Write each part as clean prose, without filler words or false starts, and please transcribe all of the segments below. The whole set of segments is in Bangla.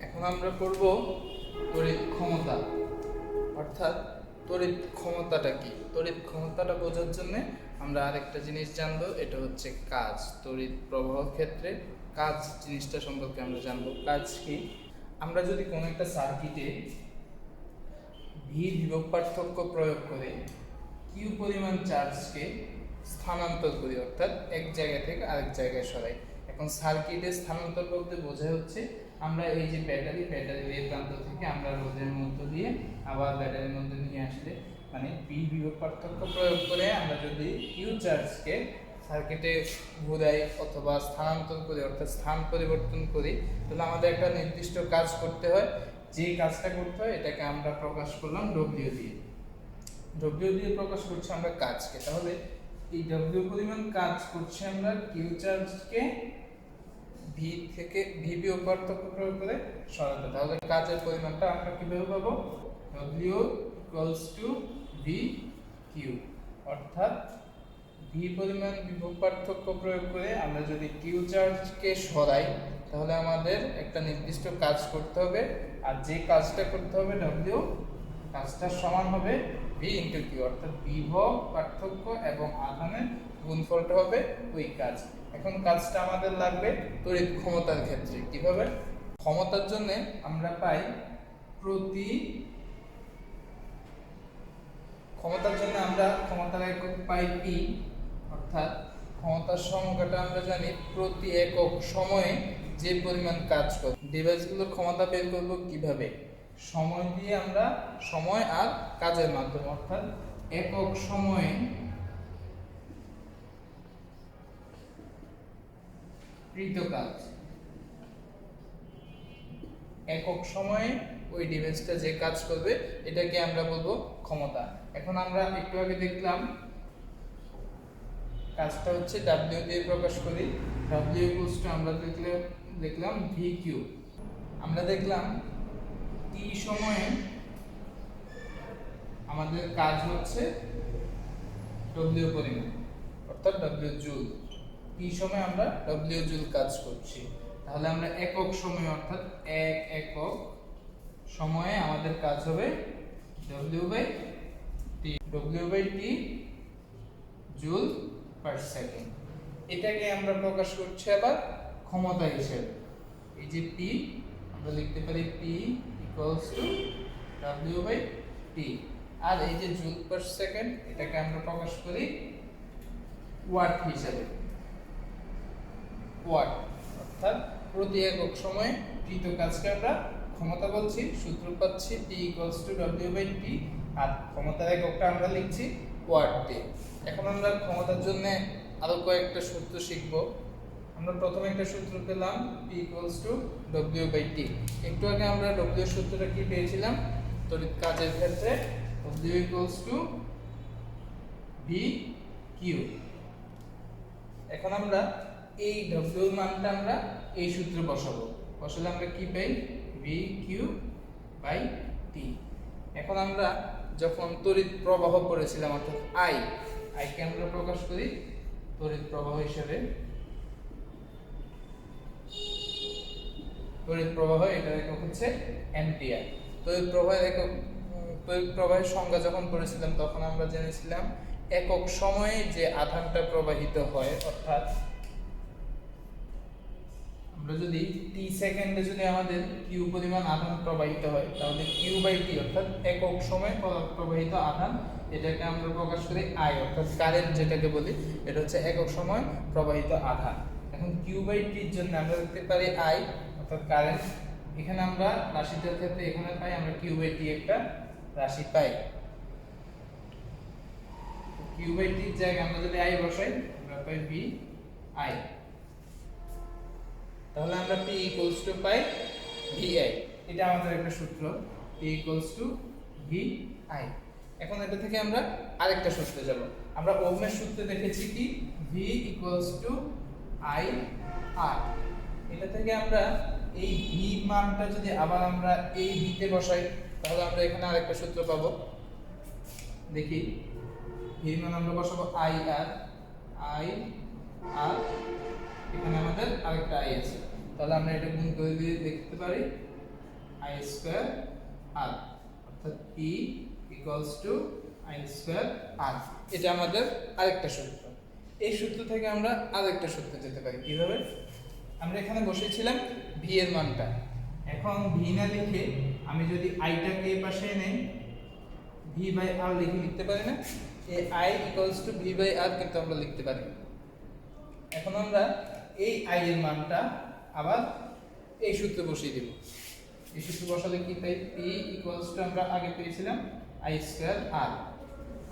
এখন আমরা করব তড়িৎ ক্ষমতা, অর্থাৎ তড়িৎ ক্ষমতাটা কি। তড়িৎ ক্ষমতাটা বোঝার জন্য আমরা আরেকটা জিনিস জানবো, এটা হচ্ছে কাজ। তড়িৎ প্রবাহ ক্ষেত্রে কাজ জিনিসটা সম্পর্কে আমরা জানবো। কাজ কি? আমরা যদি কোনো একটা সার্কিটে ভি বিভব পার্থক্য প্রয়োগ করে কিউ পরিমাণ চার্জকে স্থানান্তর করি, অর্থাৎ এক জায়গা থেকে আরেক জায়গায় সরাই। এখন সার্কিটে স্থানান্তর বলতে বোঝা হচ্ছে আমরা এই যে ব্যাটারির এই প্রান্ত থেকে আমরা রোধের মধ্য দিয়ে আবার ব্যাটারির মধ্যে নিয়ে আসলে, মানে ভি বিভব পার্থক্য প্রয়োগ করে আমরা যদি কিউ চার্জকে সার্কিটে ঘুরাই অথবা স্থানান্তর করি, অর্থাৎ স্থান পরিবর্তন করি, তাহলে আমাদের একটা নির্দিষ্ট কাজ করতে হয়। যে কাজটা করতে হয় এটাকে আমরা প্রকাশ করলাম ডব্লিউ দিয়ে। ডব্লিউ দিয়ে প্রকাশ করছি আমরা কাজকে। তাহলে এই ডব্লিউ পরিমাণ কাজ করছে আমরা কিউ চার্জকে ভি থেকে ভি বিয়োগ পার্থক্য প্রয়োগ করে সরাতে। তাহলে কাজের পরিমাণটা আমরা কিভাবে পাবো? W equals to V Q, অর্থাৎ ভি পরিমাণ বিভব পার্থক্য প্রয়োগ করে আমরা যদি কিউ চার্জকে সরাই তাহলে আমাদের একটা নির্দিষ্ট কাজ করতে হবে, আর যে কাজটা করতে হবে ডব্লিউ, কাজটার সমান হবে ভি ইন্টু কিউ, অর্থাৎ বিভব পার্থক্য এবং আধানের গুণফলটা হবে ওই কাজ। এখন কাজটা আমাদের লাগবে তড়িৎ ক্ষমতার ক্ষেত্রে। কিভাবে? ক্ষমতার জন্য আমরা পাই ক্ষমতার একক পাই পি, অর্থাৎ ক্ষমতার সংখ্যাটা আমরা জানি প্রতি একক সময়ে যে পরিমাণ কাজ করে। ডিভাইসগুলোর ক্ষমতা বের করব কিভাবে? সময় দিয়ে আমরা, সময় আর কাজের মাধ্যমে, অর্থাৎ একক সময়ে কৃত কাজ, একক সময়ে ওই ডিভাইসটা যে কাজ করবে এটাকে আমরা বলবো ক্ষমতা। এখন আমরা একটু আগে দেখলাম কাজটা হচ্ছে ডব্লিউ দিয়ে প্রকাশ করি। ডব্লিউ ইকুয়ালস টু আমরা দেখলাম ভি কিউ। আমরা দেখলাম টি সময়ে আমাদের কাজ হচ্ছে ডব্লিউ পরিমাণ, অর্থাৎ ডব্লিউ জুল। টি সময় আমরা ডব্লিউ জুল কাজ করছি। তাহলে আমরা একক সময়, অর্থাৎ এক একক সময়ে আমাদের কাজ হবে W by T joule per second. এটাকে আমরা প্রকাশ করছি আবার ক্ষমতা হিসেবে। এই যে পি আমরা লিখতে পারি P equals to W by T, আর এই যে জুল পার সেকেন্ড এটাকে আমরা প্রকাশ করি ওয়াট হিসেবে। ওয়াট অর্থাৎ প্রতি একক সময়ে কৃত কাজকে আমরা ক্ষমতা বলছি। সূত্র পাচ্ছি P equals to W by T, আর ক্ষমতার এককটা আমরা লিখছি ওয়াট দিয়ে। এখন আমরা ক্ষমতার জন্য আরো কয়েকটা সূত্র শিখব। আমরা প্রথমে একটা সূত্র পেলাম P equals to W by T. একটু আগে আমরা ডব্লিউ সূত্রটা কি পেয়েছিলাম তড়িৎ কাজের ক্ষেত্রে? W equals to V Q. এখন আমরা এই ডব্লিউ মানটা আমরা এই সূত্রে বসালে আমরা কি পাই? V Q by T. এখন আমরা যখন তড়িৎ প্রবাহ পড়েছিলাম, অর্থাৎ আইকে আমরা প্রকাশ করি তড়িৎ প্রবাহ হিসেবে। তড়িৎ প্রবাহ এটার একক হচ্ছে অ্যাম্পিয়ার। তড়িৎ প্রবাহের সংজ্ঞা যখন পড়েছিলাম তখন আমরা জেনেছিলাম একক সময়ে যে আধানটা প্রবাহিত হয়, অর্থাৎ আমরা যদি টি সেকেন্ডে যদি আমাদের কিউ পরিমাণ আধান প্রবাহিত হয় তাহলে কিউ বাই টি, অর্থাৎ একক সময়ে প্রবাহিত আধান, এটাকে আমরা প্রকাশ করি আই, অর্থাৎ কারেন্ট যেটাকে বলি, এটা হচ্ছে একক সময় প্রবাহিত আধান। এখন কিউ বাই টির জন্য আমরা লিখতে পারি আই, অর্থাৎ কারেন্ট। এখানে আমরা রাশিটার ক্ষেত্রে এখানে পাই আমরা কিউ বাই টি একটা রাশি পাই। কিউ বাই টির জায়গায় আমরা যদি আই বসাই আমরা পাই ভি আই। তাহলে আমরা P ইকুয়ালস টু পাই VI। এটা আমাদের একটা সূত্র, P ইকুয়ালস টু VI। এখন এটা থেকে আমরা আরেকটা সূত্রে যাব। আমরা ওহমের সূত্রে দেখেছি কি V equals to I R। এটা থেকে আমরা এই V মানটা যদি আবার আমরা এই V তে বসাই তাহলে আমরা এখানে আরেকটা সূত্র পাবো। দেখি V মান আমরা বসাবো I R, এখানে আমাদের আরেকটা আই আছে, তাহলে আমরা এটা গুণ করে দিয়ে দেখতে পারি আই স্কয়ার আর, অর্থাৎ P equals to I square R. এটা আমাদের আরেকটা সূত্র। এই সূত্র থেকে আমরা আরেকটা সূত্রে যেতে পারি। কিভাবে? আমরা এখানে বসেছিলাম ভি এর মানটা, এখন ভি না লিখে আমি যদি আইটাকে এই পাশে এনে ভি বাই আর লিখতে পারি না? এই I equals to V by R কিন্তু আমরা লিখতে পারি। এখন আমরা এই আই এর মানটা আবার এই সূত্রে বসিয়ে দেব। এই সূত্রে বসালে কি পাই? পি ইকুয়ালস টু আমরা আগে পেয়েছিলাম আই স্কয়ার আর,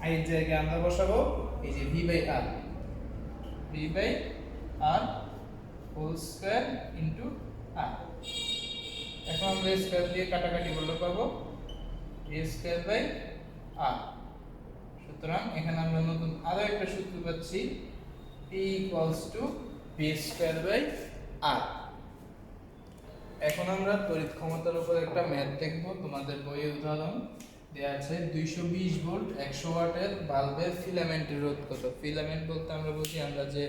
আই এর জায়গায় আমরা বসাবো এই যে V by R, V by R whole square into R. এখন আমরা স্কয়ার দিয়ে কাটাকাটি করলে পাবো ভি স্কয়ার বাই আর। সুতরাং এখানে আমরা নতুন আরো একটা সূত্র পাচ্ছি, p equals to V square by R. এখন আমরা তড়িৎ ক্ষমতার উপর একটা ম্যাথ দেখব। তোমাদের বইয়ে উদাহরণ দেয়া আছে 220 ভোল্ট 100 ওয়াটের বাল্বের ফিলামেন্টের রোধ কত? ফিলামেন্ট বলতে আমরা বুঝি আমরা যে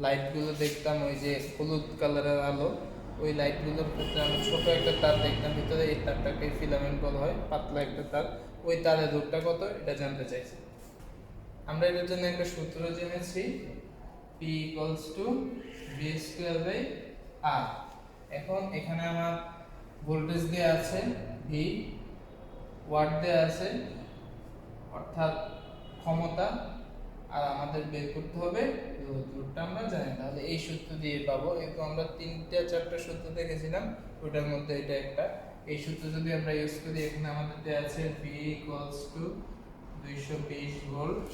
লাইটগুলো দেখতাম, ওই যে হলুদ কালারের আলো, ওই লাইটগুলোর ক্ষেত্রে আমরা ছোট একটা তার দেখতাম, ভিতরে এই তারটাকে ফিলামেন্ট বলা হয়, পাতলা একটা তার। ওই তারের রোধটা কত এটা জানতে চাইছি। আমরা এটার জন্য একটা সূত্র জেনেছি, p equals to V square by R. এখন এখানে আমার ভোল্টেজ দেয়া আছে ভি, ওয়াট দেয়া আছে অর্থাৎ ক্ষমতা, আর আমাদের বের করতে হবে রোধ। রোধটা আমরা জানি, তাহলে এই সূত্র দিয়ে পাবো। একটু আমরা 3-4টা সূত্র দেখেছিলাম, ওটার মধ্যে এটা একটা। এই সূত্র যদি আমরা ইউজ করি, এখানে আমাদের দেয়া আছে V equals two 220 volt,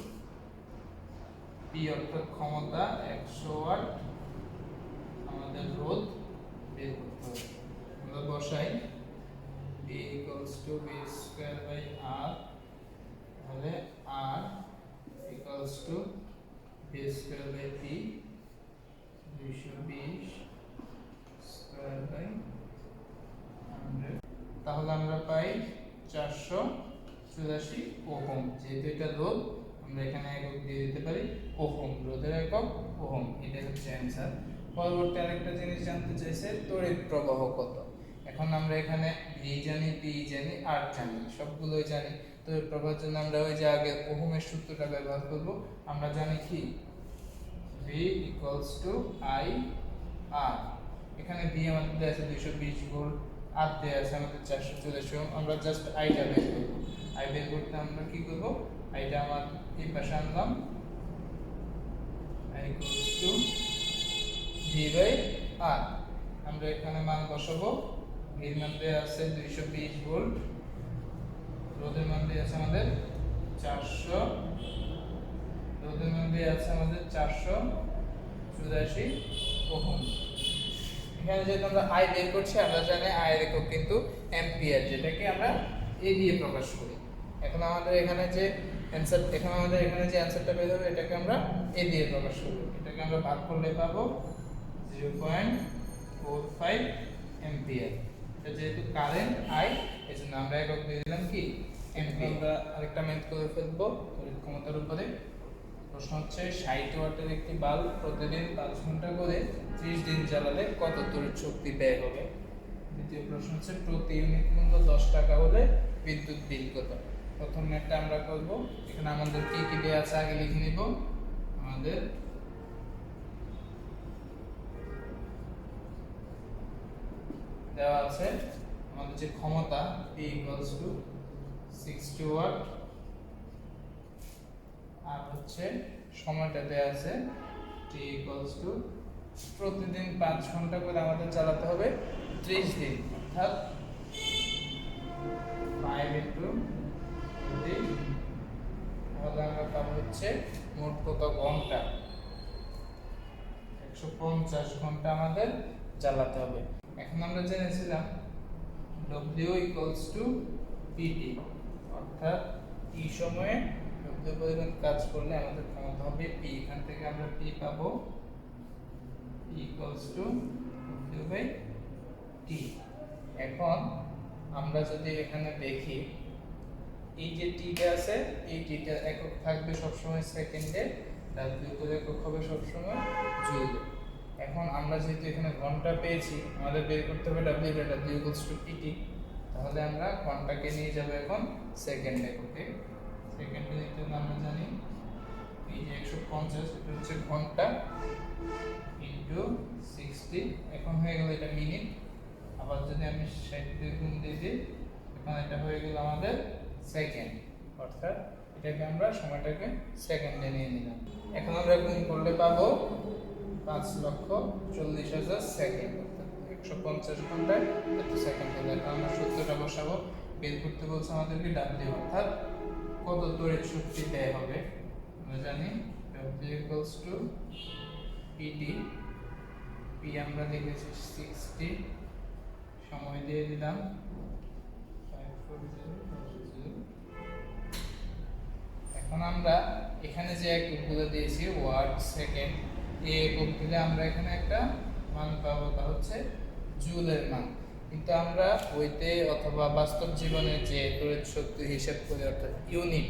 P অর্থাৎ ক্ষমতা 100 ওয়াট, আমাদের রোধ বের করতে হবে। আমরা বসাই V equals to V square by R, তাহলে R equals to V square by P 220 square by 100, তাহলে আমরা পাই 484 ওহম। যেহেতু এটা রোধ, আমরা এখানে একক দিয়ে দিতে পারি ওহম, রোধের একক ওহম। এটা হচ্ছে অ্যানসার। পরবর্তী আরেকটা জিনিস জানতে চাইছে তড়িৎ প্রবাহ কত। এখন আমরা এখানে ভি জানি, পি জানি, আর জানি, সবগুলোই জানি। তড়িৎ প্রবাহের জন্য আমরা ওই যে আগে ওহমের সূত্রটা ব্যবহার করব। আমরা জানি কি ভি ইকুয়ালস টু আই আর। এখানে ভি আমাদের দেয়া আছে 220 ভোল্ট, আর দেয়া আছে আমাদের 484 ওহম। আমরা জাস্ট আইটা বের করব। আই বের করতে আমরা কি করব? আইটা আমার এই পাশে আনলাম, I equals to V by R. আমরা এখানে মান বসাবো। ভির মান দেয়া আছে 220 ভোল্ট, রোধের মান দেয়া আছে আমাদের 400, রোধের মান দেয়া আছে আমাদের 484 ওহম। এখানে যেহেতু আমরা আই বের করছি, আমরা জানি আই এর একক কিন্তু অ্যাম্পিয়ার, যেটাকে আমরা এ দিয়ে প্রকাশ করি। এখন আমাদের এখানে যে অ্যানসার, আমাদের এখানে যে অ্যানসারটা বের হবে, এটাকে আমরা এ দিয়ে প্রকাশ করব। এটাকে আমরা ভাগ করলে পাবো 0.45 অ্যাম্পিয়ার। এটা যেহেতু কারেন্ট আই, এজন্য আমরা একক দিয়ে দিলাম কি অ্যাম্পিয়ার। আমরা আরেকটা ম্যাথ করে ফেলবো তড়িৎ ক্ষমতার উপরে। প্রশ্ন হচ্ছে 60 ওয়াটের একটি বাল্ব প্রতিদিন 5 ঘন্টা করে 30 দিন জ্বালালে কত তড়িৎ শক্তি ব্যয় হবে? দ্বিতীয় প্রশ্ন হচ্ছে প্রতি ইউনিট মূল্য 10 টাকা হলে বিদ্যুৎ বিল কত? প্রথম ম্যাথটা আমরা করব। এখানে আমাদের কি কি দেয়া আছে আগে লিখে নিব। আমাদের দেওয়া আছে আমাদের যে ক্ষমতা P ইকুয়ালস টু 60 ওয়াট, আর হচ্ছে সময়টা দেওয়া আছে T ইকুয়ালস টু প্রতিদিন 5 ঘন্টা করে আমাদের চালাতে হবে 30 দিন, অর্থাৎ 5 ইনটু 30, তাহলে আমরা পাবো হচ্ছে মোট কত ঘন্টা, 150 ঘন্টা আমাদের চালাতে হবে। এখন আমরা জেনেছিলাম W ইকুয়ালস টু PT, অর্থাৎ T সময়ে W পরিমাণ কাজ করলে আমাদের ক্ষমতা হবে P। এখান থেকে আমরা P পাবো P equals to W by T। এখন আমরা যদি এখানে দেখি এই যে টিটা আছে, এই টিটার একক থাকবে সবসময় সেকেন্ডে, W এর একক হবে সবসময় জুল। এখন আমরা যেহেতু এখানে ঘন্টা পেয়েছি, আমাদের বের করতে হবে W by W equals to PT। তাহলে আমরা ঘন্টাকে নিয়ে যাব এখন সেকেন্ড এককে। সেকেন্ড নিতে আমরা জানি এই যে 150 এটা হচ্ছে ঘন্টা ইনটু 60, এখন হয়ে গেল এটা মিনিট। আবার যদি আমি 60 দিয়ে গুণ দিয়ে দিই, এখন এটা হয়ে গেল আমাদের সেকেন্ড, অর্থাৎ এটাকে আমরা সময়টাকে সেকেন্ডে নিয়ে নিলাম। এখন আমরা গুণ করলে পাবো 5,40,000 সেকেন্ড, অর্থাৎ 150 ঘন্টায় এত সেকেন্ড হলে। এখন আমরা সূত্রটা বসাবো। বের করতে বলছে আমাদেরকে ডাব্লিউ, অর্থাৎ কত তড়িৎ শক্তি ব্যয় হবে। আমরা জানি W equals to PT. P আমরা লিখেছি 60, সময় দিয়ে দিলাম 540,000। এখন আমরা এখানে যে এককগুলো দিয়েছি ওয়াট, সেকেন্ড, এই একক দিলে আমরা এখানে একটা মান পাবো, তা হচ্ছে জুলের মান। কিন্তু আমরা বইতে অথবা বাস্তব জীবনে যে তড়িৎ শক্তি হিসাব করি, অর্থাৎ ইউনিট,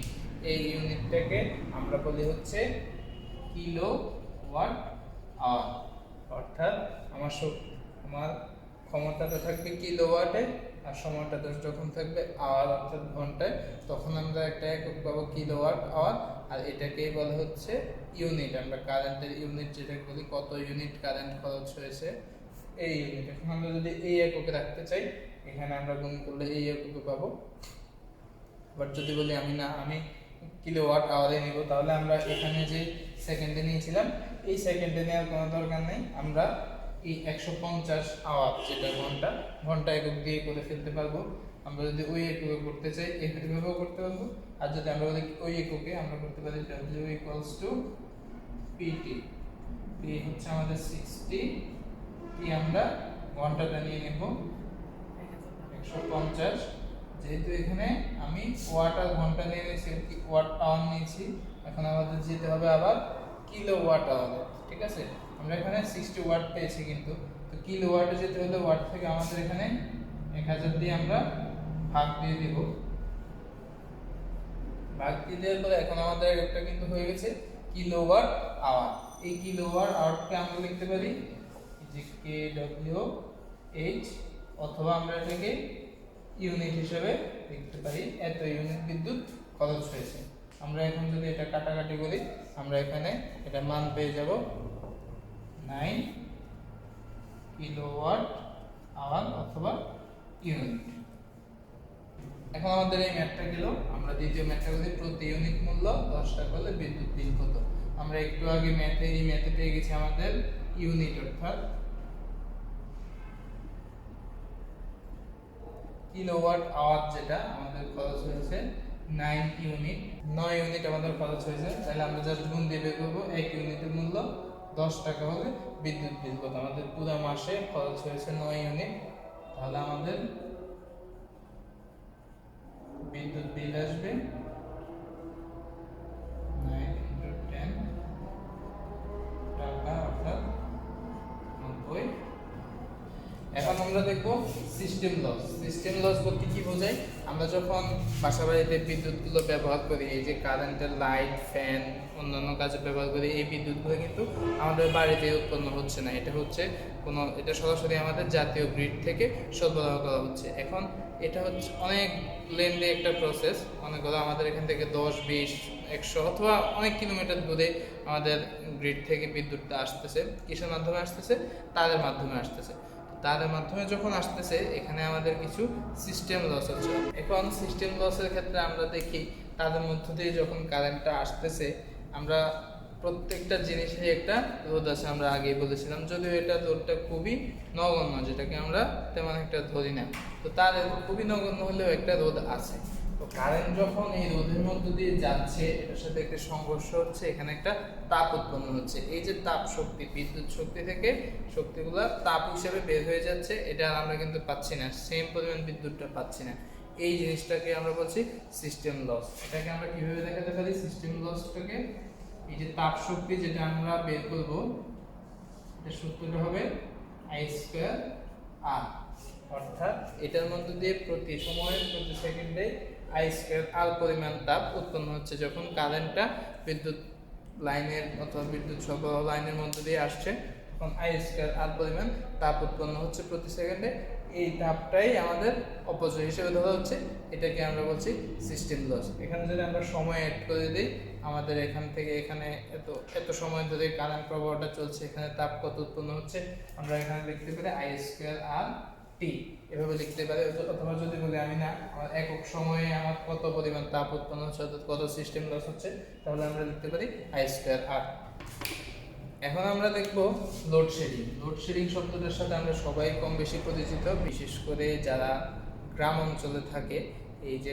এই ইউনিটটাকে আমরা বলি হচ্ছে কিলো ওয়াট আওয়ার। অর্থাৎ আমার ক্ষমতাটা থাকবে কিলোওয়াটে, আর সময়টা যখন থাকবে আওয়ার অর্থাৎ ঘন্টায়, তখন আমরা একটা একক পাবো কিলোওয়াট আওয়ার। আর এটাকেই বলা হচ্ছে ইউনিট। আমরা কারেন্টের ইউনিট যেটাকে বলি, কত ইউনিট কারেন্ট খরচ হয়েছে, এই ইউনিট। এখন আমরা যদি এই এককে রাখতে চাই, এখানে আমরা গুণ করলে এই এককে পাবো। বাট যদি বলি আমি কিলোওয়াট আওয়ারে নিব, তাহলে আমরা এখানে যে সেকেন্ডে নিয়েছিলাম এই সেকেন্ডে নেওয়ার কোনো দরকার নেই। আমরা এই 150 আওয়ার, যেটা ঘন্টা একক দিয়ে করে ফেলতে পারবো। আমরা যদি ওই এককে করতে চাই এভাবেও করতে পারবো। আর যদি আমরা বলি ওই এককে, আমরা করতে পারি W equals to PT। P হচ্ছে আমাদের 60, টি আমরা ঘন্টাটা নিয়ে নেব 150। যেহেতু এখানে আমি ওয়াট আর ঘন্টা নিয়ে নিয়েছি, ওয়াট আওয়ার নিয়েছি, এখন আমাদের যেতে হবে আবার কিলো ওয়াট আওয়ারে। ঠিক আছে, আমরা এখানে 60 ওয়াট পেয়েছি, কিন্তু তো কিলো ওয়াটে যেতে হলে ওয়াট থেকে আমাদের এখানে 1000 দিয়ে আমরা ভাগ দিয়ে দিব। ভাগ দিয়ে দেওয়ার পরে এখন আমাদের একটা কিন্তু হয়ে গেছে কিলোওয়াট আওয়ার। এই কিলোওয়াট আওয়ারকে আমরা লিখতে পারি যে KWH, অথবা আমরা এটাকে ইউনিট হিসেবে লিখতে পারি, এত ইউনিট বিদ্যুৎ খরচ হয়েছে। আমরা এখন যদি এটা কাটাকাটি করি, আমরা এখানে এটা মান পেয়ে যাব 9 কিলোওয়াট আওয়ার অথবা ইউনিট। এখন আমাদের এই ম্যাথটা গেল। আমরা দ্বিতীয় ম্যাথটা করি, প্রতি ইউনিট মূল্য 10 টাকা হলে বিদ্যুৎ বিল কত। আমরা একটু আগে এই ম্যাথে পেয়ে গেছি আমাদের ইউনিট, অর্থাৎ কিলোওয়াট আওয়ার, যেটা আমাদের খরচ হয়েছে 9 ইউনিট, 9 ইউনিট আমাদের খরচ হয়েছে। তাহলে আমরা জাস্ট গুণ দিয়ে বের করবো 1 ইউনিটের মূল্য 10 টাকা হলে বিদ্যুৎ বিল কত। আমাদের পুরো মাসে খরচ হয়েছে 9 ইউনিট, তাহলে আমাদের বিদ্যুৎ বিল আসবে 9 × 10 টাকা, অর্থাৎ 90। এখন আমরা দেখব সিস্টেম লস। সিস্টেম লস বলতে কি বোঝায়? আমরা যখন বাসাবাড়িতে বিদ্যুৎগুলো ব্যবহার করি, এই যে কারেন্টের লাইট, ফ্যান, অন্যান্য কাজে ব্যবহার করি, এই বিদ্যুৎগুলো কিন্তু আমাদের বাড়িতে উৎপন্ন হচ্ছে না। এটা সরাসরি আমাদের জাতীয় গ্রিড থেকে সরবরাহ করা হচ্ছে। এখন এটা হচ্ছে অনেক লেন্দি একটা প্রসেস। মনে করো আমাদের এখান থেকে 10, 20, 100 অথবা অনেক কিলোমিটার দূরে আমাদের গ্রিড থেকে বিদ্যুৎটা আসতেছে। কিসের মাধ্যমে আসতেছে? তারের মাধ্যমে আসতেছে। তাদের মাধ্যমে যখন আসতেছে, এখানে আমাদের কিছু সিস্টেম লস হচ্ছে। এখন সিস্টেম লসের ক্ষেত্রে আমরা দেখি তাদের মধ্য দিয়ে যখন কারেন্টটা আসতেছে, আমরা প্রত্যেকটা জিনিসেরই একটা রোধ আছে, আমরা আগেই বলেছিলাম। যদিও এটা রোধটা খুবই নগণ্য, যেটাকে আমরা তেমন একটা ধরি না, তো তার খুবই নগণ্য হলেও একটা রোধ আছে। তো কারেন্ট যখন এই রোধের মধ্য দিয়ে যাচ্ছে, এটার সাথে একটা সংঘর্ষ হচ্ছে, এখানে একটা তাপ উৎপন্ন হচ্ছে। এই যে তাপ শক্তি, বিদ্যুৎ শক্তি থেকে শক্তিগুলো তাপ হিসেবে বের হয়ে যাচ্ছে, এটা আমরা কিন্তু পাচ্ছি না, সেম পরিমাণ বিদ্যুৎটা পাচ্ছি না। এই জিনিসটাকে আমরা বলছি সিস্টেম লস। এটাকে আমরা কিভাবে দেখাতে পারি? সিস্টেম লসটাকে এই যে তাপ শক্তি যেটা আমরা বের করব, এর সূত্রটা হবে I²R, অর্থাৎ এটার মধ্যে দিয়ে প্রতি সেকেন্ডে I²R পরিমাণ তাপ উৎপন্ন হচ্ছে যখন কারেন্টটা বিদ্যুৎ লাইনের অথবা বিদ্যুৎ সরবরাহ লাইনের মধ্যে দিয়ে আসছে, তখন I²R পরিমাণ তাপ উৎপন্ন হচ্ছে প্রতি সেকেন্ডে। এই তাপটাই আমাদের অপচয় হিসেবে ধরা হচ্ছে, এটাকে আমরা বলছি সিস্টেম লস। এখানে যদি আমরা সময় অ্যাড করে দিই, আমাদের এখান থেকে এখানে এত এত সময় ধরে কারেন্ট প্রবাহটা চলছে, এখানে তাপ কত উৎপন্ন হচ্ছে, আমরা এখানে লিখতে পারি I²R T, এভাবে লিখতে পারি। অথবা যদি বলি আমি না, আমার একক সময়ে আমার কত পরিমাণ তাপ উৎপন্ন হচ্ছে অর্থাৎ কত সিস্টেম লস হচ্ছে, তাহলে আমরা লিখতে পারি I²R। এখন আমরা দেখব লোডশেডিং। লোডশেডিং শব্দটার সাথে আমরা সবাই কম বেশি পরিচিত, বিশেষ করে যারা গ্রাম অঞ্চলে থাকে। এই যে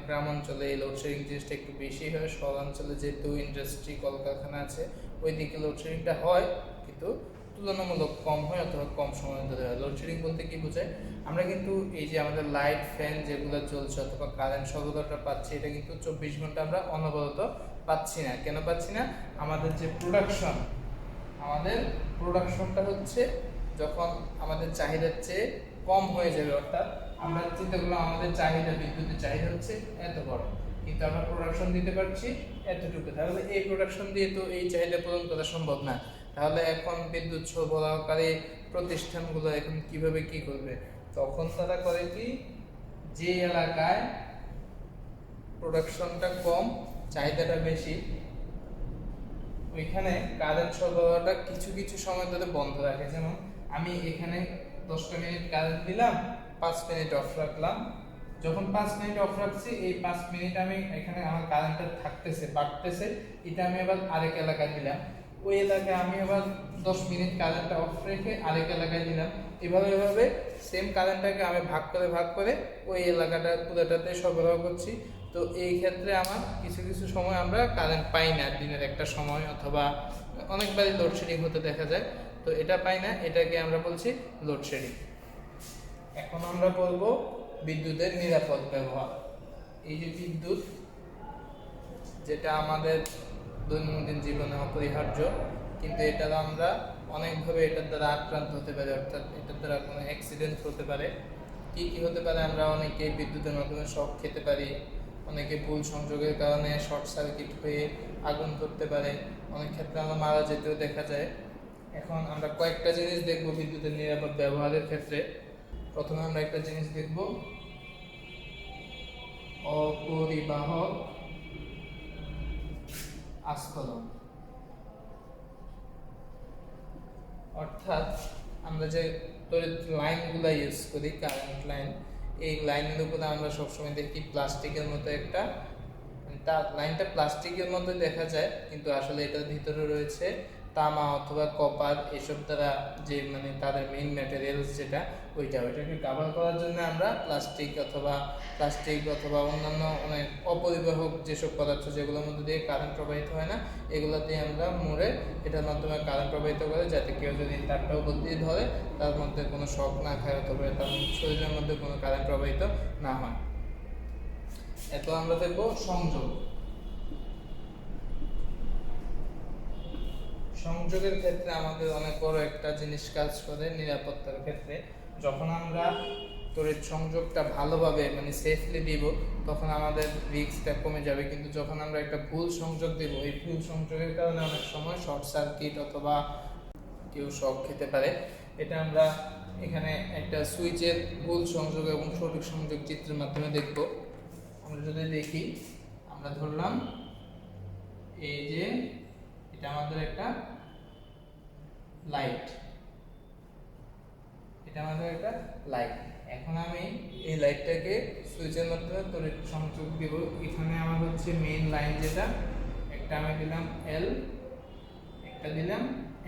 গ্রাম অঞ্চলে এই লোডশেডিং জিনিসটা একটু বেশি হয়। শহর অঞ্চলে যেহেতু ইন্ডাস্ট্রি কলকারখানা আছে, ওই দিকে লোডশেডিংটা হয়, কিন্তু তুলনামূলক কম হয় অথবা কম সময় ধরে হয়। লোডশেডিং বলতে কি বোঝায়, আমরা কিন্তু এই যে আমাদের লাইট ফ্যান যেগুলো চলছে অথবা কারেন্ট সরবরাহটা পাচ্ছি, এটা কিন্তু 24 ঘন্টা আমরা অনবরত পাচ্ছি না। কেন পাচ্ছি না? আমাদের যে প্রোডাকশনটা হচ্ছে যখন আমাদের চাহিদার চেয়ে কম হয়ে যাবে, অর্থাৎ আমরা চিন্তা করলাম আমাদের চাহিদা, বিদ্যুতের চাহিদা হচ্ছে এত বড়, কিন্তু আমরা প্রোডাকশন দিতে পারছি এতটুকু, তাহলে এই প্রোডাকশন দিয়ে তো এই চাহিদা পূরণ করা সম্ভব না। তাহলে এখন বিদ্যুৎ সরবরাহকারী প্রতিষ্ঠানগুলো এখন কিভাবে কি করবে? তখন তারা করে কি, যে এলাকায় প্রোডাকশনটা কম, চাহিদাটা বেশি, ওইখানে কারেন্ট সরবরাহটা কিছু কিছু সময় ধরে বন্ধ রাখে। যেমন আমি এখানে 10টা মিনিট কারেন্ট দিলাম, 5 মিনিট অফ রাখলাম। যখন 5 মিনিট অফ রাখছি, এই 5 মিনিট আমি এখানে আমার কারেন্টটা থাকতেছে, বাড়তেছে, এটা আমি আবার আরেক এলাকায় দিলাম। ওই এলাকায় আমি আবার 10 মিনিট কারেন্টটা অফ রেখে আরেক এলাকায় দিলাম। এভাবে সেম কারেন্টটাকে আমি ভাগ করে ওই এলাকাটা পুরোটাতে সরবরাহ করছি। তো এই ক্ষেত্রে আমার কিছু কিছু সময় আমরা কারেন্ট পাই না, দিনের একটা সময় অথবা অনেকবারই লোডশেডিং হতে দেখা যায়। তো এটা পাই না, এটাকে আমরা বলছি লোডশেডিং। এখন আমরা বলবো বিদ্যুতের নিরাপদ ব্যবহার। এই যে বিদ্যুৎ, যেটা আমাদের দৈনন্দিন জীবনে অপরিহার্য, কিন্তু এটা আমরা অনেকভাবে এটার দ্বারা আক্রান্ত হতে পারি, অর্থাৎ এটার দ্বারা কোনো অ্যাক্সিডেন্ট হতে পারে। কি কি হতে পারে? আমরা অনেকে বিদ্যুতের মাধ্যমে শক খেতে পারি, অনেকে ভুল সংযোগের কারণে শর্ট সার্কিট হয়ে আগুন ধরতে পারে, অনেক ক্ষেত্রে আমরা মারা যেতেও দেখা যায়। এখন আমরা কয়েকটা জিনিস দেখব বিদ্যুতের নিরাপদ ব্যবহারের ক্ষেত্রে। প্রথমে আমরা একটা জিনিস দেখব, অপরিবাহক আস্ফলন। অর্থাৎ আমরা যে তড়িৎ লাইনগুলো ইউজ করি, কারেন্ট লাইন, এই লাইনের উপরে আমরা সবসময় দেখি প্লাস্টিকের মতো একটা, তার লাইনটা প্লাস্টিকের মতো দেখা যায়, কিন্তু আসলে এটার ভিতরে রয়েছে তামা অথবা কপার, এসব দ্বারা যে তাদের মেইন ম্যাটেরিয়ালস যেটা, ওইটাকে কভার করার জন্য আমরা প্লাস্টিক অথবা অন্যান্য অনেক অপরিবাহক যেসব পদার্থ যেগুলোর মধ্যে দিয়ে কারেন্ট প্রবাহিত হয় না, এগুলো দিয়ে আমরা মুড়ে এটার মাধ্যমে কারেন্ট প্রবাহিত করে, যাতে কেউ যদি তারটা উপর দিয়ে ধরে তার মধ্যে কোনো শক না খায় অথবা তার শরীরের মধ্যে কোনো কারেন্ট প্রবাহিত না হয়। এরপর আমরা দেখবো সংযোগের ক্ষেত্রে আমাদের অনেক বড় একটা জিনিস কাজ করে নিরাপত্তার ক্ষেত্রে। যখন আমরা তড়িৎ সংযোগটা ভালোভাবে সেফলি দিব, তখন আমাদের রিস্কটা কমে যাবে। কিন্তু যখন আমরা একটা ভুল সংযোগ দেব, এই ভুল সংযোগের কারণে অনেক সময় শর্ট সার্কিট অথবা কেউ শক খেতে পারে। এটা আমরা এখানে একটা সুইচের ভুল সংযোগ এবং সঠিক সংযোগ চিত্রের মাধ্যমে দেখব। আমরা যদি দেখি, আমরা ধরলাম এই যে এটা আমাদের একটা লাইট, এখন আমি এই লাইটটাকে সুইচের মাধ্যমে তড়িৎ সংযোগ দিব। এখানে আমার হচ্ছে মেইন লাইন, যেটা একটা আমি দিলাম এল, একটা দিলাম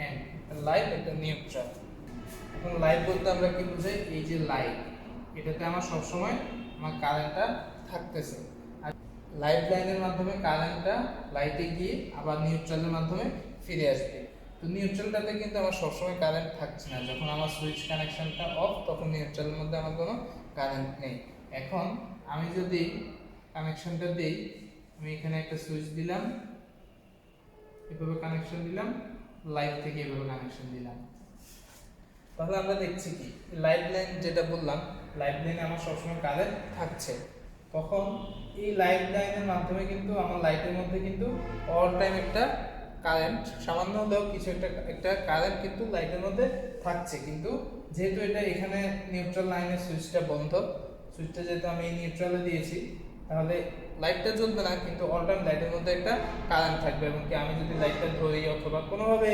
এন, একটা লাইট, একটা নিউট্রাল। এখন লাইট বলতে আমরা কি বুঝাই? এই যে লাইট, এটাতে আমার সবসময় আমার কারেন্টটা থাকতেছে, আর লাইট লাইনের মাধ্যমে কারেন্টটা লাইটে গিয়ে আবার নিউট্রালের মাধ্যমে ফিরে আসবে। তো নিউট্রালটাতে কিন্তু আমার সবসময় কারেন্ট থাকছে না। যখন আমার সুইচ কানেকশনটা অফ, তখন নিউট্রালের মধ্যে আমার কোনো কারেন্ট নেই। এখন আমি যদি কানেকশনটা দিই, আমি এখানে একটা সুইচ দিলাম, এভাবে কানেকশন দিলাম, লাইট থেকে এভাবে কানেকশন দিলাম, তাহলে আমরা দেখছি কি, লাইট লাইন যেটা বললাম, লাইট লাইনে আমার সবসময় কারেন্ট থাকছে। তখন এই লাইট লাইনের মাধ্যমে কিন্তু আমার লাইটের মধ্যে কিন্তু অল টাইম একটা কারেন্ট সামান্য হলেও কিছু একটা কারেন্ট কিন্তু লাইটের মধ্যে থাকছে, কিন্তু যেহেতু এটা এখানে নিউট্রাল লাইনের সুইচটা বন্ধ, সুইচটা যেহেতু আমি নিউট্রালে দিয়েছি, তাহলে লাইটটা জ্বলবে না, কিন্তু অল টাইম লাইটের মধ্যে একটা কারেন্ট থাকবে। এবং কি আমি যদি লাইটটা ধরি অথবা কোনোভাবে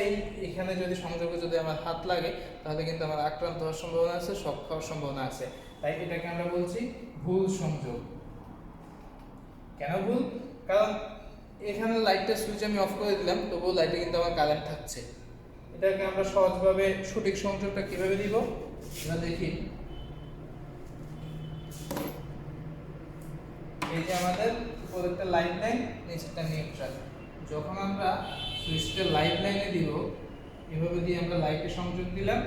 এখানে যদি সংযোগে যদি আমার হাত লাগে, তাহলে কিন্তু আমার আক্রান্ত হওয়ার সম্ভাবনা আছে, শক খাওয়ার সম্ভাবনা আছে। তাই এটাকে আমরা বলছি ভুল সংযোগ। কেন ভুল? কারণ এখানে লাইটটা সুইচ আমি অফ করে দিলাম, তবুও লাইটে কিন্তু আমার কারেন্ট থাকছে। এটাকে আমরা সহজভাবে সঠিক সংযোগটা কিভাবে দিব আমরা দেখি। এই যে আমাদের উপরে একটা লাইট লাইন, নিচেরটা নিউট্রাল। যখন আমরা সুইচটা লাইট লাইনে দিব, এভাবে দিয়ে আমরা লাইটে সংযোগ দিলাম,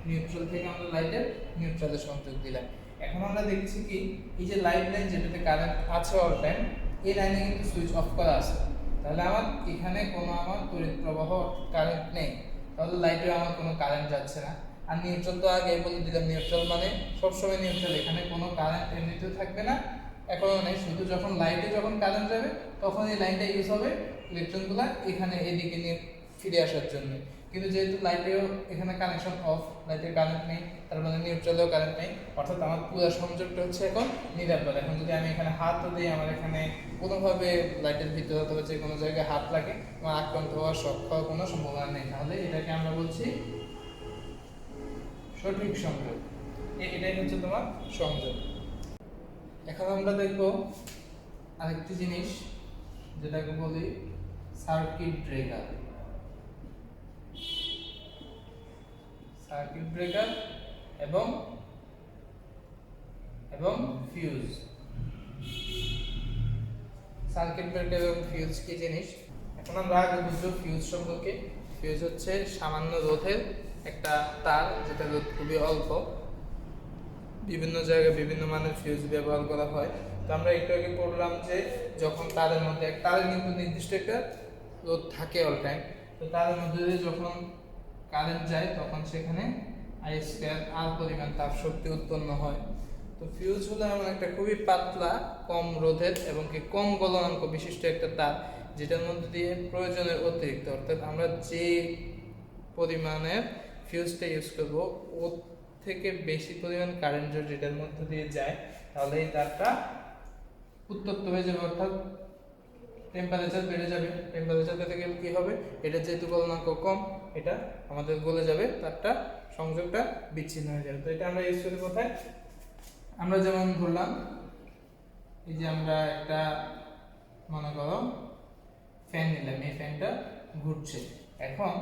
নিউট্রাল থেকে আমরা লাইটের নিউট্রালে সংযোগ দিলাম। এখন আমরা দেখছি কি, এই যে লাইট লাইন যেটাতে কারেন্ট আছে অল টাইম, এই লাইনে কিন্তু সুইচ অফ করা আছে। তাহলে আমার এখানে কোনো আমার তড়িৎ প্রবাহ কারেন্ট নেই, তাহলে লাইটে আমার কোনো কারেন্ট যাচ্ছে না। আর নিউট্রাল তো আগে বলে দিলাম, নিউট্রাল মানে সবসময় নিউট্রাল, এখানে কোনো কারেন্ট এমনিতেও থাকবে না, এখনো নেই। শুধু যখন লাইটে যখন কারেন্ট যাবে তখন এই লাইনটা ইউজ হবে ইলেকট্রনগুলো এখানে এদিকে নিয়ে ফিরে আসার জন্য। কিন্তু যেহেতু লাইটেও এখানে কানেকশন অফ, লাইটের কারেন্ট নেই, তার মানে নিউট্রালেও কারেন্ট নেই, অর্থাৎ আমার পুরো সংযোগটা হচ্ছে এখন নিরাপদ। এখন যদি আমি এখানে হাতও দিই, আমার এখানে কোনোভাবে লাইটের ভিতরে অথবা যে কোনো জায়গায় হাত লাগে, আমার আক্রান্ত হওয়ার শক হওয়ার কোনো সম্ভাবনা নেই। তাহলে এটাকে আমরা বলছি সঠিক সংযোগ। এটাই হচ্ছে তোমার সংযোগ। এখন আমরা দেখব আরেকটি জিনিস, যেটাকে বলি সার্কিট ব্রেকার। সার্কিট ব্রেকার এবং ফিউজ। সার্কিট ব্রেকার এবং ফিউজ কি জিনিস এখন আমরা আগে বুঝবো ফিউজ সম্পর্কে। ফিউজ হচ্ছে সামান্য রোধের একটা তার, যেটা রোধ খুবই অল্প। বিভিন্ন জায়গায় বিভিন্ন মানের ফিউজ ব্যবহার করা হয়। তো আমরা একটু আগে পড়লাম যে যখন তারের মধ্যে তারের কিন্তু নির্দিষ্ট একটা রোধ থাকে অল টাইম, তো তারের মধ্যে দিয়ে যখন কারেন্ট যায় তখন সেখানে I²R পরিমাণ তাপ শক্তি উৎপন্ন হয়। তো ফিউজ হলো এমন একটা খুবই পাতলা, কম রোধের এবং কি কম গলনাঙ্ক বিশিষ্ট একটা তার, যেটার মধ্যে দিয়ে প্রয়োজনের অতিরিক্ত, অর্থাৎ আমরা যে পরিমাণের ফিউজটা ইউজ করবো ওর থেকে বেশি পরিমাণ কারেন্ট যেটার মধ্যে দিয়ে যায়, তাহলে এই তারটা উত্তপ্ত হয়ে যাবে, অর্থাৎ টেম্পারেচার বেড়ে যাবে। টেম্পারেচার বেড়ে গেলে কি হবে, এটা যেহেতু গলনাঙ্ক কম, এটা আমাদের গলে যাবে, তারটা সংযোগটা বিচ্ছিন্ন হয়ে যাবে। তো এটা আমরা ইউজ করি কোথায়? আমরা যেমন ধরলাম, এই যে আমরা একটা মনে করো ফ্যান নিলাম, এই ফ্যানটা ঘুরছে। এখন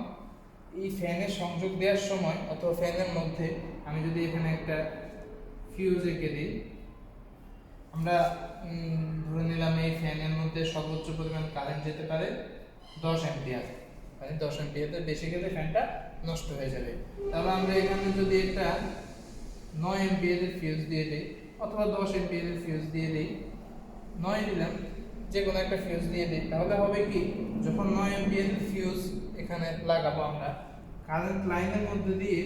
এই ফ্যানের সংযোগ দেওয়ার সময় অথবা ফ্যানের মধ্যে আমি যদি এখানে একটা ফিউজ এঁকে দিই, আমরা ধরে নিলাম এই ফ্যানের মধ্যে সর্বোচ্চ পরিমাণ কারেন্ট যেতে পারে 10 অ্যাম্পিয়ার, মানে 10 অ্যাম্পিয়ারের বেশি গেলে ফ্যানটা নষ্ট হয়ে যাবে। তাহলে আমরা এখানে যদি একটা 9 অ্যাম্পিয়ারের ফিউজ দিয়ে দিই অথবা 10 অ্যাম্পিয়ারের ফিউজ দিয়ে দিই, 9 দিলাম, যে কোনো একটা ফিউজ দিয়ে দিই, তাহলে হবে কি, যখন 9 অ্যাম্পিয়ারের ফিউজ এখানে লাগাবো আমরা, কারেন্ট লাইনের মধ্যে দিয়ে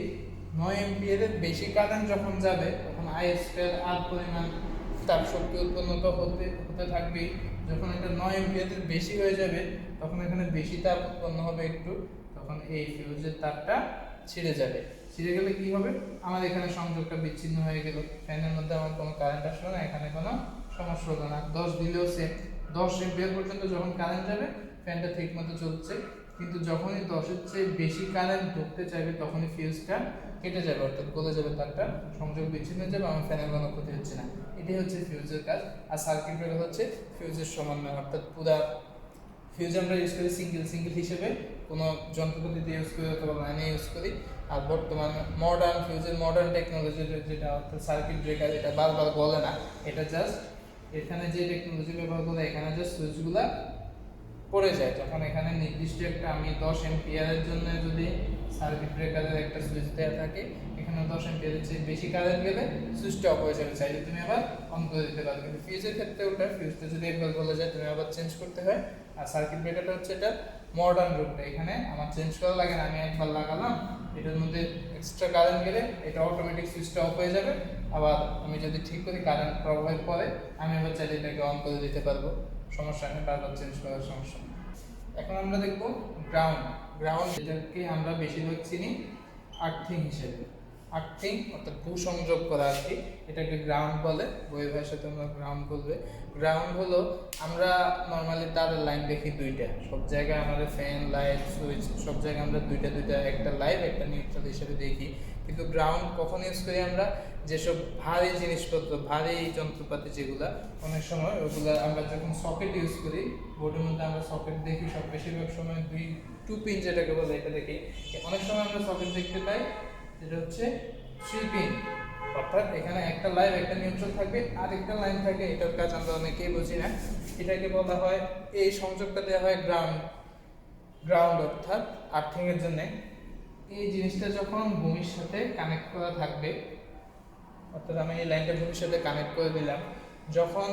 9 অ্যাম্পিয়ারের বেশি কারেন্ট যখন যাবে, তখন I²R পরিমাণ তাপ শক্তি উৎপন্ন হতে থাকবে। যখন এটা 9 অ্যাম্পিয়ারের বেশি হয়ে যাবে, তখন এখানে বেশি তাপ উৎপন্ন হবে একটু, তখন এই ফিউজের তারটা ছিঁড়ে যাবে। ছিঁড়ে গেলে কি হবে, আমার এখানে সংযোগটা বিচ্ছিন্ন হয়ে গেল, ফ্যানের মধ্যে আমার কোনো কারেন্ট আসলো না, এখানে কোনো সমস্যা হলো না। 10 দিলেও সেম, 10 অ্যাম্পিয়ার পর্যন্ত যখন কারেন্ট যাবে ফ্যানটা ঠিক মতো চলছে। কিন্তু যখনই 10-এর চেয়ে বেশি কারেন্ট ঢুকতে চাইবে, তখনই ফিউজটা কেটে যাবে, অর্থাৎ গলে যাবে, তারটা সংযোগ বিচ্ছিন্ন হয়ে যাবে, আমার ফ্যানের কোনো ক্ষতি হচ্ছে না। এটাই হচ্ছে ফিউজের কাজ। আর সার্কিট ব্রেকার হচ্ছে ফিউজের সমন্বয়, অর্থাৎ পুরা ফিউজ আমরা ইউজ করি সিঙ্গেল হিসেবে, কোনো যন্ত্রপাতিতে ইউজ করি অথবা লাইনে ইউজ করি। আর বর্তমান মডার্ন ফিউজের মডার্ন টেকনোলজি যেটা অর্থাৎ সার্কিট ব্রেকার, এটা বারবার গলে না, এটা জাস্ট এখানে যে টেকনোলজি ব্যবহার করে, এখানে জাস্ট সুইচগুলা পড়ে যায়। তখন এখানে নির্দিষ্ট একটা, আমি 10 অ্যাম্পিয়ারের জন্য যদি সার্কিট ব্রেকারের একটা সুইচ দেওয়া থাকে, এখানে 10 অ্যাম্পিয়ারের চেয়ে বেশি কারেন্ট গেলে সুইচটা অফ হয়ে যাবে, চাইলে তুমি আবার অন করে দিতে পারো। কিন্তু ফিউজের ক্ষেত্রে ওটা, ফিউজটা যদি একবার গলে যায় তুমি আবার চেঞ্জ করতে হয়। আর সার্কিট ব্রেকারটা হচ্ছে এটা মডার্ন রূপটা, এখানে আমার চেঞ্জ করা লাগে না, আমি একবার লাগালাম, এটার মধ্যে এক্সট্রা কারেন্ট গেলে এটা অটোমেটিক সুইচটা অফ হয়ে যাবে। আবার আমি যদি ঠিক করি কারেন্ট প্রবাহের পরে, আমি আবার চাইলে এটাকে অন করে দিতে পারবো, সমস্যা নেই, বারবার চেঞ্জ করার সমস্যা নেই। এখন আমরা দেখব গ্রাউন্ড। গ্রাউন্ড যেটাকে আমরা বেশিরভাগ চিনি আর্থিং হিসেবে। আর্থিং অর্থাৎ ভূসংযোগ করা আর কি, এটাকে গ্রাউন্ড বলে, বইয়ের ভাষাতে আমরা গ্রাউন্ড বলবে। গ্রাউন্ড হলো আমরা নর্মালি তারের লাইন দেখি দুইটা, সব জায়গায় আমাদের ফ্যান লাইট সুইচ সব জায়গায় আমরা দুইটা একটা লাইভ একটা নিউট্রাল হিসেবে দেখি। কিন্তু গ্রাউন্ড কখন ইউজ করি আমরা? যেসব ভারী জিনিসপত্র, ভারী যন্ত্রপাতি যেগুলা, অনেক সময় ওগুলা আমরা যখন সকেট ইউজ করি, বোর্ডের মধ্যে আমরা সকেট দেখি সব বেশিরভাগ সময় টু পিন যেটাকে বলে এটা দেখি। অনেক সময় আমরা সকেট দেখতে পাই যেটা হচ্ছে 3 পিন, অর্থাৎ এখানে একটা লাইভ একটা নিউট্রাল থাকবে আর একটা লাইন থাকে। এটার কাজ আমরা অনেকেই বুঝি না, এটাকে বলা হয়, এই সংযোগটা দেওয়া হয় গ্রাউন্ড। গ্রাউন্ড অর্থাৎ আর্থিং এর জন্য এই জিনিসটা যখন ভূমির সাথে কানেক্ট করা থাকবে, অর্থাৎ আমি এই লাইনটা ভূমির সাথে কানেক্ট করে দিলাম, যখন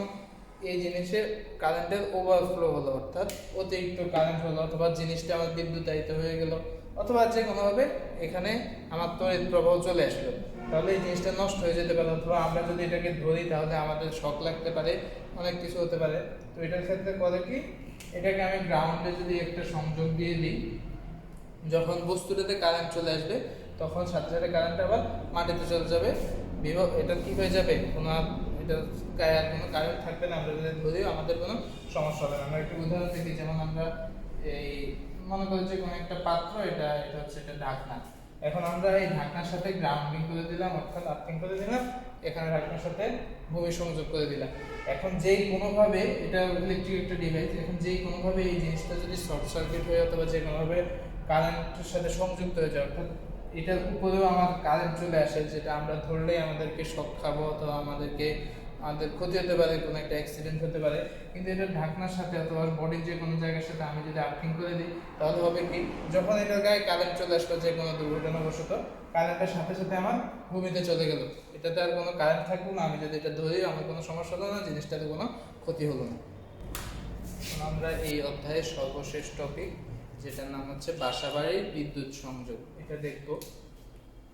এই জিনিসের কারেন্টের ওভারফ্লো হলো, অর্থাৎ অতিরিক্ত কারেন্ট হলো, অথবা জিনিসটা আমার বিদ্যুতায়িত হয়ে গেল, অথবা যে কোনোভাবে এখানে আমার তড়িৎ প্রবাহ চলে আসলো, তাহলে এই জিনিসটা নষ্ট হয়ে যেতে পারে। অথবা আমরা যদি এটাকে ধরি তাহলে আমাদের শক লাগতে পারে, অনেক কিছু হতে পারে। তো এটার ক্ষেত্রে করে কি, এটাকে আমি গ্রাউন্ডে যদি একটা সংযোগ দিয়ে দিই, যখন বস্তুটাতে কারেন্ট চলে আসবে তখন সাথে সাথে কারেন্ট আবার মাটিতে চলে যাবে, বিভব এটা কি হয়ে যাবে, কোনো এটা গায়ে আর কোনো কারেন্ট থাকবে না। আমরা যদি ধরিও আমাদের কোনো সমস্যা হবে না। আমরা একটা উদাহরণ দেখি, যেমন আমরা এই মনে করি যে কোনো একটা পাত্র, এটা হচ্ছে এটা ঢাকনা। এখন আমরা এই ঢাকনার সাথে গ্রাউন্ডিং করে দিলাম, অর্থাৎ আর্থিং করে দিলাম, এখানে ঢাকনার সাথে ভূমি সংযোগ করে দিলাম। এখন যেই কোনোভাবে, এটা ইলেকট্রিক একটা ডিভাইস, এখন যেই কোনোভাবে এই জিনিসটা যদি শর্ট সার্কিট হয়ে অথবা যে কোনোভাবে কারেন্টের সাথে সংযুক্ত হয়ে যায়, অর্থাৎ এটার উপরেও আমার কারেন্ট চলে আসে, যেটা আমরা ধরলেই আমাদেরকে শক খাবো অথবা আমাদের ক্ষতি হতে পারে, কোনো একটা অ্যাক্সিডেন্ট হতে পারে। কিন্তু এটা ঢাকনার সাথে অথবা বডির যে কোনো জায়গার সাথে আমি যদি আর্থিং করে দিই, তাহলে হবে কি, যখন এটার গায়ে কারেন্ট চলে আসলো যে কোনো দুর্ঘটনাবশত, কারেন্টের সাথে সাথে আমার ভূমিতে চলে গেল, এটাতে আর কোনো কারেন্ট থাকলো না। আমি যদি এটা ধরি আমার কোনো সমস্যা হলো না, জিনিসটাতে কোনো ক্ষতি হলো না। আমরা এই অধ্যায়ের সর্বশেষ টপিক, যেটার নাম হচ্ছে বাসাবাড়ির বিদ্যুৎ সংযোগ, এটা দেখব।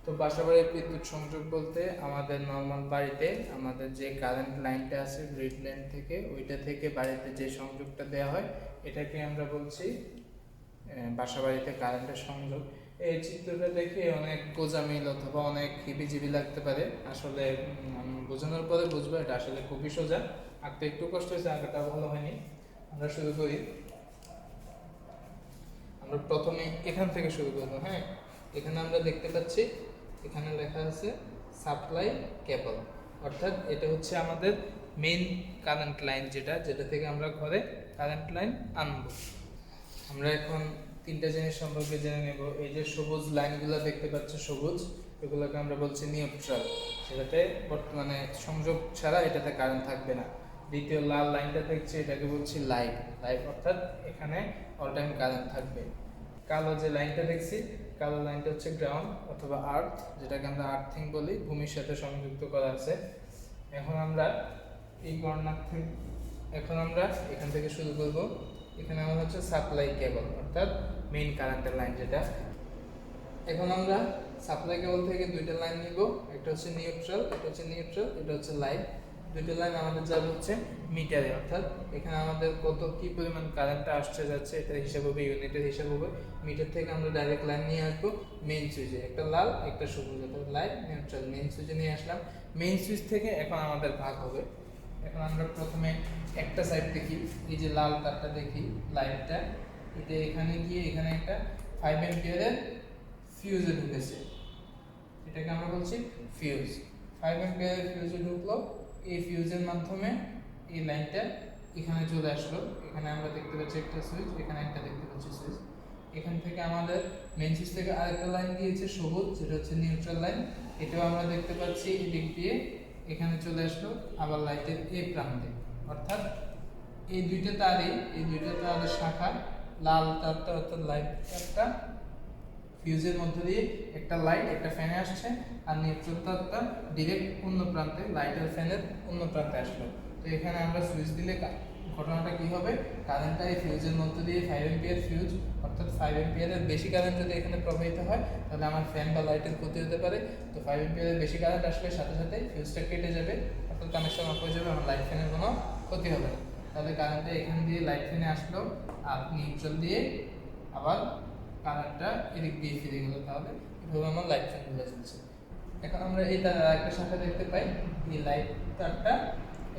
তো বাসাবাড়ির বিদ্যুৎ সংযোগ বলতে আমাদের নর্মাল বাড়িতে আমাদের যে কারেন্ট লাইনটা আছে গ্রিড লাইন থেকে, ওইটা থেকে বাড়িতে যে সংযোগটা দেওয়া হয় এটাকে আমরা বলছি বাসাবাড়িতে কারেন্টের সংযোগ। এই চিত্রটা দেখে অনেক গোজামিল অথবা অনেক হিবিজিবি লাগতে পারে, আসলে বোঝানোর পরে বুঝবো এটা আসলে খুবই সোজা। আঁকতে একটু কষ্ট হয়েছে, আঁকাটা ভালো হয়নি। আমরা শুরু করি, আমরা প্রথমে এখান থেকে শুরু করবো। হ্যাঁ, এখানে আমরা দেখতে পাচ্ছি, এখানে লেখা আছে সাপ্লাই কেবল, অর্থাৎ এটা হচ্ছে আমাদের মেইন কারেন্ট লাইন, যেটা থেকে আমরা ঘরে কারেন্ট লাইন আনবো। আমরা এখন তিনটা জিনিস সম্পর্কে জেনে নেব। এই যে সবুজ লাইনগুলো দেখতে পাচ্ছ, সবুজ, এগুলোকে আমরা বলছি নিউট্রাল, সেটাতে বর্তমানে সংযোগ ছাড়া এটাতে কারেন্ট থাকবে না। দ্বিতীয় লাল লাইনটা দেখছি, এটাকে বলছি লাইভ, অর্থাৎ এখানে অল টাইম কারেন্ট থাকবে। কালো যে লাইনটা দেখছি, কালো লাইনটা হচ্ছে গ্রাউন্ড অথবা আর্থ, যেটাকে আমরা আর্থিং বলি, ভূমির সাথে সংযুক্ত করা আছে। এখন আমরা এই কর্নার থেকে, এখন আমরা এখান থেকে শুরু করব। এখানে আমার হচ্ছে সাপ্লাই কেবল, অর্থাৎ মেইন কারেন্টের লাইন যেটা। এখন আমরা সাপ্লাই কেবল থেকে দুইটা লাইন নিব, একটা হচ্ছে নিউট্রাল, এটা হচ্ছে লাইভ। দুইটা লাইন আমাদের যাবে হচ্ছে মিটারে, অর্থাৎ এখানে আমাদের কত কি পরিমাণ কারেন্টটা আসছে যাচ্ছে এটা হিসাব হবে, ইউনিটের হিসাব হবে। মিটার থেকে আমরা ডাইরেক্ট লাইন নিয়ে আসবো মেইন সুইচে, একটা লাল একটা সবুজ, অর্থাৎ লাইভ নিউট্রাল, মেইন সুইচে নিয়ে আসলাম। মেইন সুইচ থেকে এখন আমাদের ভাগ হবে। এখন আমরা প্রথমে একটা সাইড দেখি, এই যে লাল তারটা দেখি, লাইটটা এটা এখানে গিয়ে এখানে একটা 5 অ্যাম্পিয়ারের ফিউজে ঢুকেছে, এটাকে আমরা বলছি ফিউজ। 5 অ্যাম্পিয়ারের ফিউজে ঢুকলো, এই ফিউজের মাধ্যমে এই লাইনটা এখানে চলে আসলো। এখানে আমরা দেখতে পাচ্ছি একটা সুইচ, এখানে একটা দেখতে পাচ্ছি সুইচ। এখান থেকে আমাদের মেইন সুইচ থেকে আরেকটা লাইন গিয়েছে সবুজ, যেটা হচ্ছে নিউট্রাল লাইন, এটাও আমরা দেখতে পাচ্ছি এদিক দিয়ে এখানে চলে আসলো আবার লাইটের এই প্রান্তে। অর্থাৎ এই দুইটা তারের শাখা, লাল তারটা অর্থাৎ লাইট তারটা ফিউজের মধ্যে দিয়ে একটা লাইট একটা ফ্যানে আসছে, আর নিউট্রাল তারটা ডিরেক্ট অন্য প্রান্তে, লাইটের ফ্যানের অন্য প্রান্তে আসলো। তো এখানে আমরা সুইচ দিলে ঘটনাটা কি হবে, কারেন্টটা এই ফিউজের মধ্যে দিয়ে 5 অ্যাম্পিয়ার ফিউজ, অর্থাৎ 5 অ্যাম্পিয়ারের বেশি কারেন্ট যদি এখানে প্রবাহিত হয় তাহলে আমার ফ্যান বা লাইটের ক্ষতি হতে পারে। তো 5 অ্যাম্পিয়ারের বেশি কারেন্ট আসলে সাথে সাথে ফিউজটা কেটে যাবে, অর্থাৎ কানেকশন অফ হয়ে যাবে, আমার লাইট ফ্যানের কোনো ক্ষতি হবে না। তাহলে কারেন্টটা এখান দিয়ে লাইট ফ্যানে আসলো আর নিউট্রাল দিয়ে আবার কারেন্টটা এদিক দিয়ে ফিরে গেল। তাহলে এভাবে আমার লাইট ফ্যানগুলো চলছে। এখন আমরা এই তার একটা শাখা দেখতে পাই, এই লাইট তারটা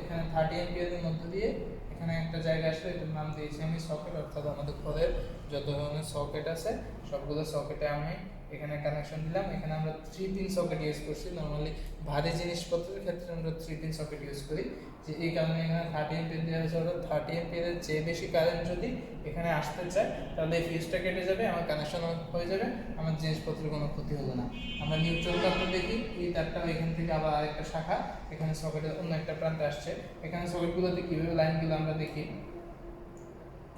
এখানে 30 অ্যাম্পিয়ারের মধ্যে দিয়ে এখানে একটা জায়গা আসলে এটার নাম দিয়েছি আমি সকেট, অর্থাৎ আমাদের ঘরের যত ধরনের সকেট আছে সবগুলো সকেটে আমি এখানে কানেকশন দিলাম। এখানে আমরা 3 পিন সকেট ইউজ করছি। নর্মালি ভারী জিনিসপত্রের ক্ষেত্রে আমরা 3 পিন সকেট ইউজ করি, যে এই কারণে এখানে 30 এম্পিয়ার দেওয়া হয়েছে। অর্থাৎ 30 এম্পিয়ারের চেয়ে বেশি কারেন্ট যদি এখানে আসতে চায় তাহলে এই ফিউজটা কেটে যাবে, আমার কানেকশন হয়ে যাবে, আমার জিনিসপত্রের কোনো ক্ষতি হলো না। আমরা নিউট্রাল তারটা দেখি, এই তারটা এখান থেকে আবার আরেকটা শাখা এখানে সকেটের অন্য একটা প্রান্তে আসছে। এখানে সকেটগুলোতে কীভাবে লাইনগুলো আমরা দেখি,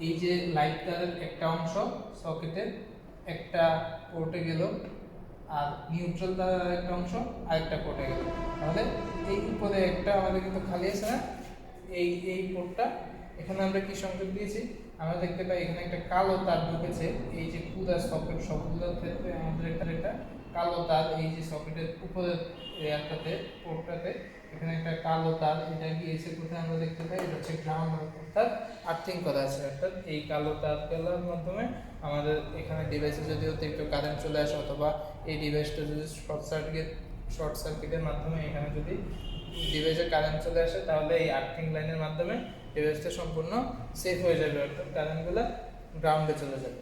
এই যে লাইট তারের একটা অংশ সকেটের একটা পোর্টে গেল আর নিউট্রাল তারের একটা অংশ আরেকটা পোর্টে গেল। তাহলে এই উপরে একটা আমাদের কিন্তু খালি আছে না, এই পোর্টটা, এখানে আমরা কি সংকেত দিয়েছি, আমরা দেখতে পাই এখানে একটা কালো তার ঢুকেছে। এই যে পুরো সকেট সবগুলোর ক্ষেত্রে আমাদের একটা কালো তার, এই যে সকেটের উপরের একটাতে পোর্টটাতে এখানে একটা কালো তার, এটা গিয়েছে কোথায় আমরা দেখতে পাই, এটা হচ্ছে গ্রাউন্ড, অর্থাৎ আর্থিং করা আছে। অর্থাৎ এই কালো তারগুলোর মাধ্যমে আমাদের এখানে ডিভাইসে যদি অতিরিক্ত কারেন্ট চলে আসে অথবা এই ডিভাইসটা যদি শর্ট সার্কিটের মাধ্যমে এখানে যদি ডিভাইসে কারেন্ট চলে আসে তাহলে এই আর্থিং লাইনের মাধ্যমে ডিভাইসটা সম্পূর্ণ সেফ হয়ে যাবে, অর্থাৎ কারেন্টগুলো গ্রাউন্ডে চলে যাবে।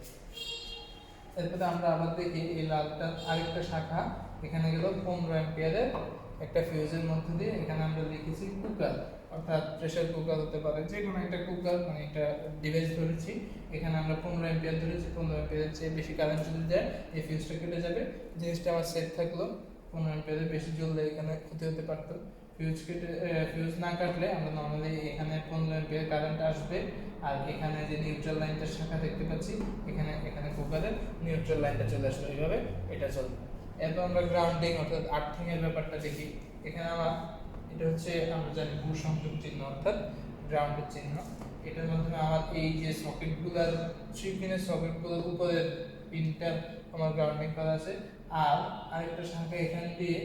এরপরে আমরা আবার দেখি এই লালটা আরেকটা শাখা এখানে গেল 15 অ্যাম্পিয়ারের একটা ফিউজের মধ্যে দিয়ে, এখানে আমরা লিখেছি কুকার, অর্থাৎ প্রেসার কুকার হতে পারে, যে কোনো একটা কুকার, মানে একটা ডিভাইস ধরেছি। এখানে আমরা 15 অ্যাম্পিয়ার ধরেছি, 15 অ্যাম্পিয়ারের চেয়ে বেশি কারেন্ট যদি যায় এই ফিউজটা কেটে যাবে। জিনিসটা আমার সেফ থাকলো, 15 অ্যাম্পিয়ারের বেশি জ্বললে এখানে ক্ষতি হতে পারতো। ফিউজ না কাটলে আমরা নর্মালি এখানে 15 অ্যাম্পিয়ার কারেন্ট আসবে, আর এখানে যে নিউট্রাল লাইনটার শাখা দেখতে পাচ্ছি এখানে কুকারের নিউট্রাল লাইনটা চলে আসলো, এইভাবে এটা চলবে। এরপর আমরা গ্রাউন্ডিং অর্থাৎ আর্থিং এর ব্যাপারটা দেখি। এখানে আমার এটা হচ্ছে আমরা জানি ভূ সংযোগ চিহ্ন অর্থাৎ গ্রাউন্ডের চিহ্ন। এটার মাধ্যমে আমার এই যে সকেটগুলোর 3 পিনের সকেটগুলোর উপরের পিনটা আমার গ্রাউন্ডিং করা আছে, আর আরেকটা শাখা এখান দিয়ে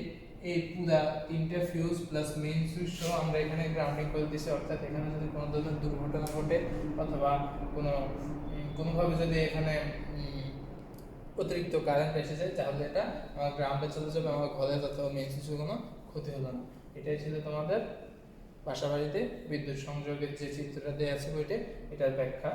এই পুরা 3টা ফিউজ প্লাস মেইন সুইচ সহ আমরা এখানে গ্রাউন্ডিং করে দিয়েছি। অর্থাৎ এখানে যদি কোনো ধরনের দুর্ঘটনা ঘটে অথবা কোনোভাবে যদি এখানে অতিরিক্ত কারেন্ট এসে যায় তাহলে এটা আমার গ্রাউন্ডে চলে যাবে, আমার ঘরের অথবা মেইন সুইচের কোনো ক্ষতি হলো না। এটাই ছিল তোমাদের বাসা বাড়িতে বিদ্যুৎ সংযোগের যে চিত্রটা দেওয়া আছে বইতে, এটার ব্যাখ্যা।